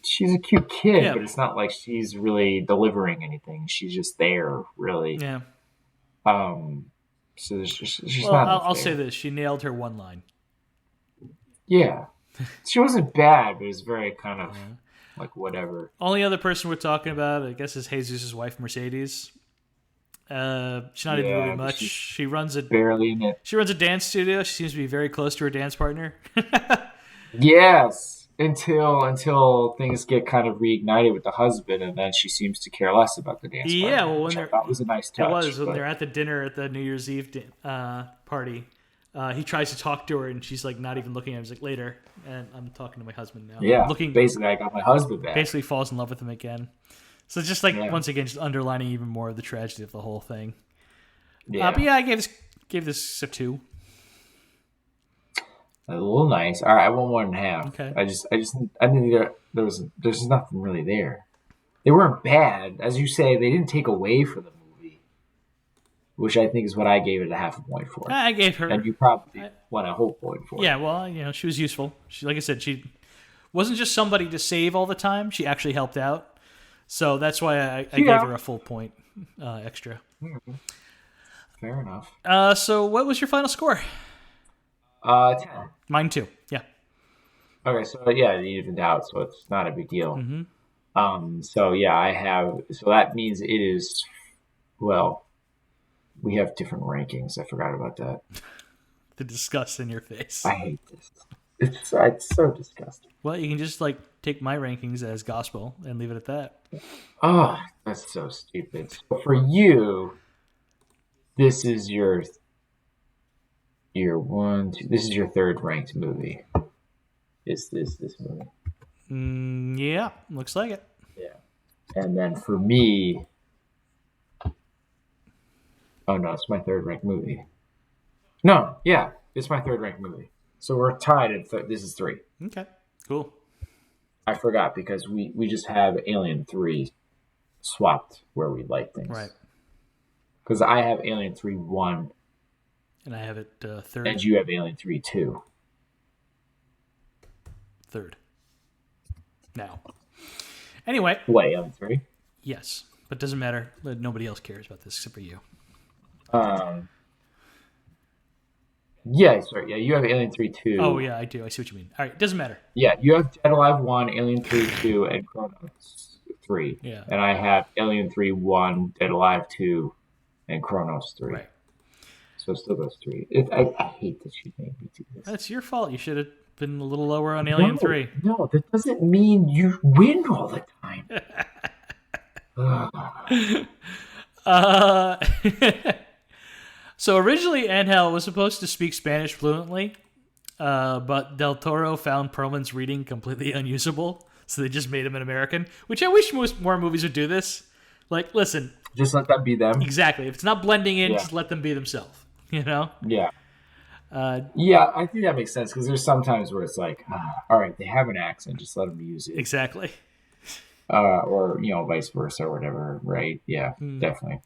She's a cute kid, but it's not like she's really delivering anything. She's just there, really. Yeah. So there's just well, not. I'll say this: she nailed her one line. Yeah, she wasn't bad, but it was very kind of like whatever. Only other person we're talking about, I guess, is Jesus' wife, Mercedes. She's not even really much. She runs barely in it. She runs a dance studio. She seems to be very close to her dance partner. Yes. Until things get kind of reignited with the husband, and then she seems to care less about the dance. Yeah, well, when that was a nice touch. It was when they're at the dinner at the New Year's Eve party. He tries to talk to her, and she's like not even looking at him. He's like, later, and I'm talking to my husband now. Yeah, basically, I got my husband back. Basically, falls in love with him again. So it's just like once again, just underlining even more of the tragedy of the whole thing. Yeah, but yeah, I gave this a 2. A little nice. All right, I want 1.5. Okay. I didn't. There's nothing really there. They weren't bad, as you say. They didn't take away from the movie, which I think is what I gave it a 0.5 point for. I gave her, and you probably want a whole point for. Yeah, well, she was useful. She, like I said, she wasn't just somebody to save all the time. She actually helped out, so that's why I gave her a full point extra. Mm-hmm. Fair enough. So what was your final score? 10. Mine too. Yeah. Okay, so it evened out, so it's not a big deal. Mm-hmm. So yeah, I have. So that means it is. Well, we have different rankings. I forgot about that. The disgust in your face. I hate this. It's so disgusting. Well, you can just take my rankings as gospel and leave it at that. Oh, that's so stupid. So for you, this is your one, two, this is your third ranked movie. Is this movie? Yeah, looks like it. Yeah. And then for me, oh no, it's my third ranked movie. No, yeah, it's my third ranked movie. So we're tied at this is 3. Okay, cool. I forgot because we just have Alien 3 swapped where we like things. Right. Because I have Alien 3 1. And I have it third. And you have Alien 3 2. Third. Now. Anyway. What, Alien 3? Yes. But it doesn't matter. Nobody else cares about this except for you. Yeah, sorry. Yeah, you have Alien 3 2. Oh, yeah, I do. I see what you mean. All right, it doesn't matter. Yeah, you have Dead Alive 1, Alien 3 2, and Cronos 3. Yeah. And I have Alien 3 1, Dead Alive 2, and Cronos 3. Right. So it still goes 3. I hate that you made me do this. That's your fault. You should have been a little lower on Alien 3. No, that doesn't mean you win all the time. So originally, Angel was supposed to speak Spanish fluently, but Del Toro found Perlman's reading completely unusable, so they just made him an American, which I wish more movies would do this. Like, listen. Just let that be them. Exactly. If it's not blending in, just let them be themselves. You know? Yeah. Yeah, I think that makes sense because there's sometimes where it's like, all right, they have an accent, just let them use it. Exactly. Or, vice versa or whatever, right? Yeah, definitely.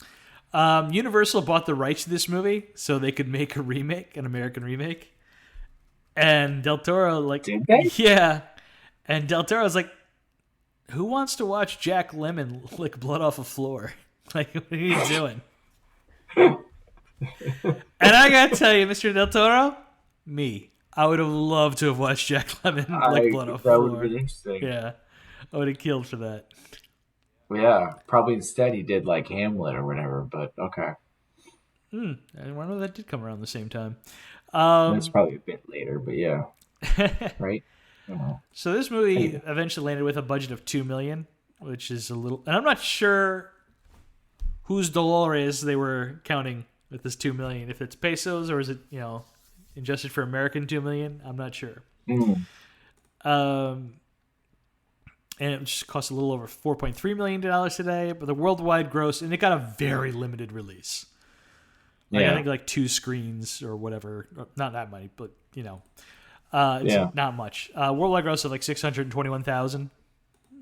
Universal bought the rights to this movie so they could make an American remake. And Del Toro, did they? Yeah. And Del Toro's like, who wants to watch Jack Lemmon lick blood off a floor? Like, what are you doing? And I gotta tell you, Mr. Del Toro, me. I would have loved to have watched Jack Lemmon lick blood off the floor. That would have been interesting. Yeah. I would have killed for that. Yeah. Probably instead he did Hamlet or whatever, but okay. I wonder that did come around the same time. That's probably a bit later, but yeah. Right? So this movie eventually landed with a budget of $2 million, which is a little... And I'm not sure whose Dolores they were counting with this $2 million. If it's pesos or is it, adjusted for American $2 million? I'm not sure. and it just cost a little over $4.3 million today. But the worldwide gross, and it got a very limited release. Like, I think like 2 screens or whatever. Not that many, but it's not much. Worldwide gross of like $621,000,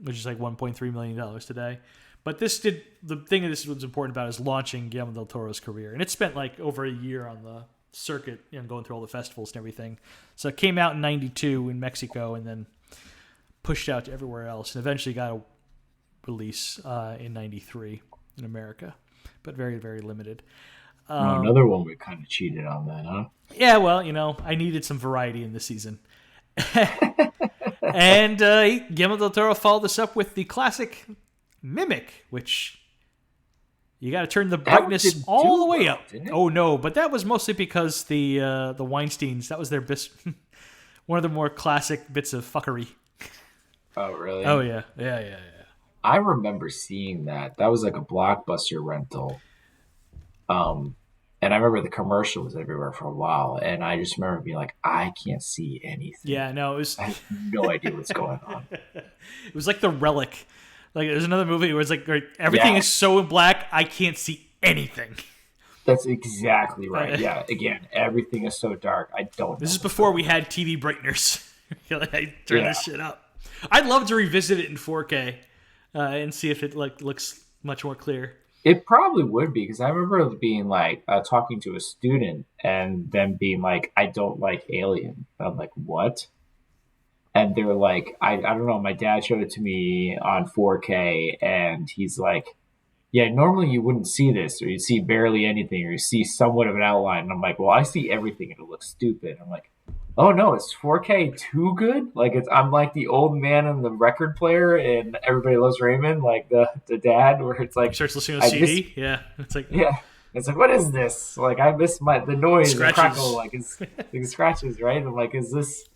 which is like $1.3 million today. But the thing that this was important about is launching Guillermo del Toro's career, and it spent like over a year on the circuit, going through all the festivals and everything. So it came out in '92 in Mexico, and then pushed out to everywhere else, and eventually got a release in '93 in America, but very, very limited. Another one we kind of cheated on that, huh? Yeah, well, I needed some variety in this season. And Guillermo del Toro followed this up with the classic Mimic, which you got to turn the brightness all the way up. Oh, no, but that was mostly because the Weinsteins, that was their one of the more classic bits of fuckery. Oh, really? Oh, yeah. Yeah. I remember seeing that. That was like a Blockbuster rental. And I remember the commercial was everywhere for a while, and I just remember being like, I can't see anything. Yeah, no, it was... I have no idea what's going on. It was like The Relic. Like, there's another movie where it's like, everything is so in black, I can't see anything. That's exactly right. Yeah, again, everything is so dark, I don't know. This is before we had TV brighteners. I turn this shit up. I'd love to revisit it in 4K and see if it looks much more clear. It probably would be, because I remember being like talking to a student and them being like, I don't like Alien. I'm like, what? And they're like, I don't know. My dad showed it to me on 4K, and he's like, yeah, normally you wouldn't see this, or you see barely anything, or you see somewhat of an outline. And I'm like, well, I see everything, and it looks stupid. I'm like, oh no, it's 4K too good? Like, I'm like the old man in the record player and Everybody Loves Raymond, like the dad, where it's like, he starts listening to a CD. It's like, it's like, what is this? Like, I miss the noise, the scratches. crackle, like it's scratches, right? And I'm like, is this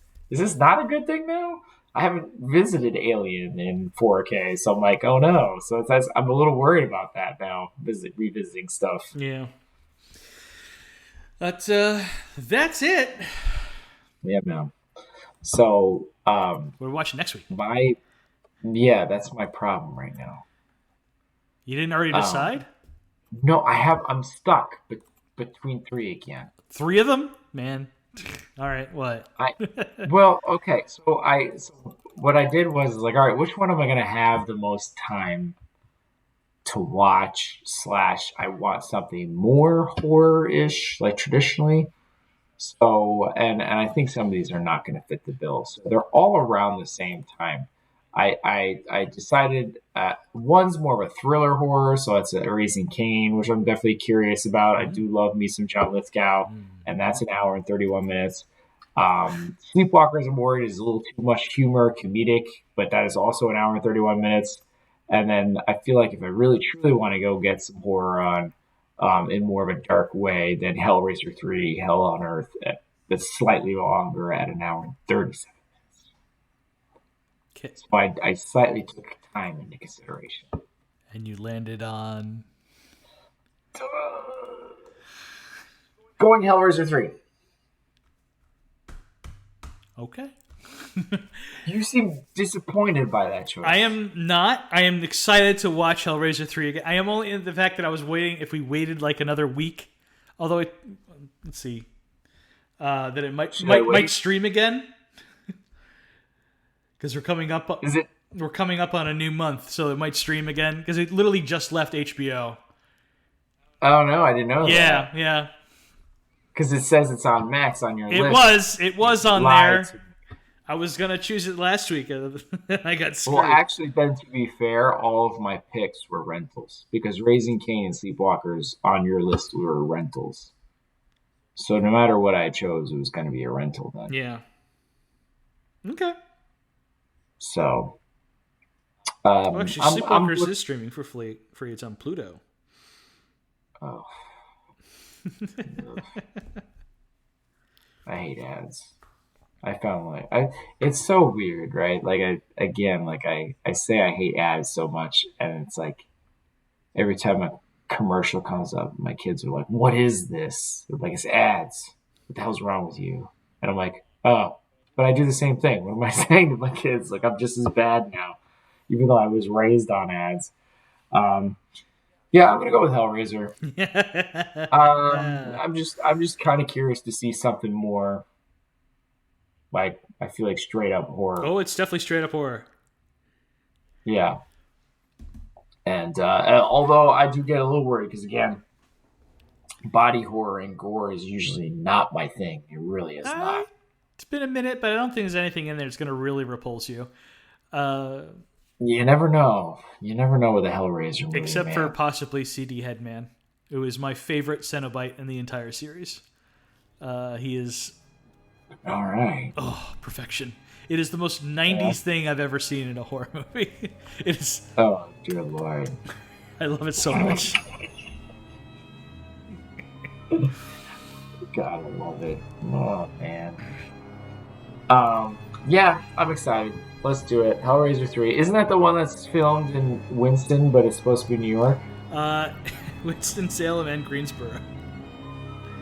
not a good thing now? I haven't visited Alien in 4K, so I'm like, oh no. So I'm a little worried about that now, revisiting stuff. Yeah. But that's it. Yeah, man. So, we're watching next week. That's my problem right now. You didn't already decide? No, I'm stuck between 3 again. 3 of them? Man. All right, what? Well, okay. So what I did was like, all right, which one am I going to have the most time to watch / I want something more horror-ish, like traditionally. So, and I think some of these are not going to fit the bill. So they're all around the same time. I decided one's more of a thriller horror, so it's a Raising Cain, which I'm definitely curious about. I do love me some John Lithgow, and that's an hour and 31 minutes. Sleepwalkers, I'm worried, is a little too much humor, comedic, but that is also an hour and 31 minutes. And then I feel like if I really truly want to go get some horror on in more of a dark way, then Hellraiser 3, Hell on Earth, that's slightly longer at an hour and 37 minutes. So I slightly took time into consideration. And you landed on? Going Hellraiser 3. Okay. You seem disappointed by that choice. I am not. I am excited to watch Hellraiser 3 again. I am only in the fact that I was waiting, if we waited like another week, although let's see, that it might stream again. Because we're coming up. We're coming up on a new month, so it might stream again. Because it literally just left HBO. Oh no, I didn't know that. Yeah. Because it says it's on Max on your list. It was on there. I was gonna choose it last week, and I got screwed. Well, actually, Ben, to be fair, all of my picks were rentals because Raising Cain and Sleepwalkers on your list were rentals. So no matter what I chose, it was going to be a rental then. Yeah. Okay. So, actually, Sleepwalkers is streaming for free. It's on Pluto. Oh. I hate ads. I found it's so weird, right? Like I say I hate ads so much, and it's like every time a commercial comes up, my kids are like, "What is this?" They're like, "It's ads. What the hell's wrong with you?" And I'm like, "Oh, but I do the same thing." What am I saying to my kids? Like, I'm just as bad now. even though I was raised on ads. Yeah, I'm gonna go with Hellraiser. I'm just kind of curious to see something more. Like, I feel like straight up horror. Oh, it's definitely straight up horror. Yeah. And although I do get a little worried because, again, body horror and gore is usually not my thing. It really is not. It's been a minute, but I don't think there's anything in there that's going to really repulse you. You never know. You never know with a Hellraiser movie, except for possibly CD Headman. It was my favorite Cenobite in the entire series. He is... All right. Oh, perfection. It is the most 90s thing I've ever seen in a horror movie. It is... Oh, dear Lord. I love it so much. God, I love it. Oh, man. Yeah, I'm excited. Let's do it. Hellraiser 3. Isn't that the one that's filmed in Winston, but it's supposed to be New York? Winston-Salem and Greensboro.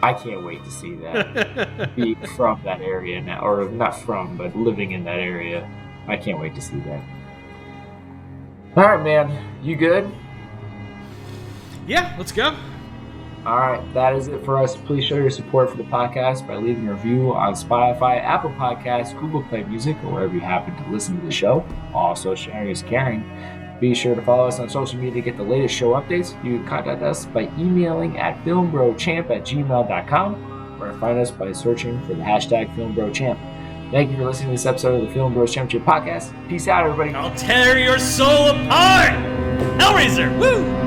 I can't wait to see that. Be from that area now, or not from, but living in that area. I can't wait to see that. All right, man. You good? Yeah, let's go. All right, that is it for us. Please show your support for the podcast by leaving a review on Spotify, Apple Podcasts, Google Play Music, or wherever you happen to listen to the show. Also, sharing is caring. Be sure to follow us on social media to get the latest show updates. You can contact us by emailing at filmbrochamp@gmail.com or find us by searching for the hashtag FilmBroChamp. Thank you for listening to this episode of the Film Bros Championship Podcast. Peace out, everybody. I'll tear your soul apart! Hellraiser! Woo!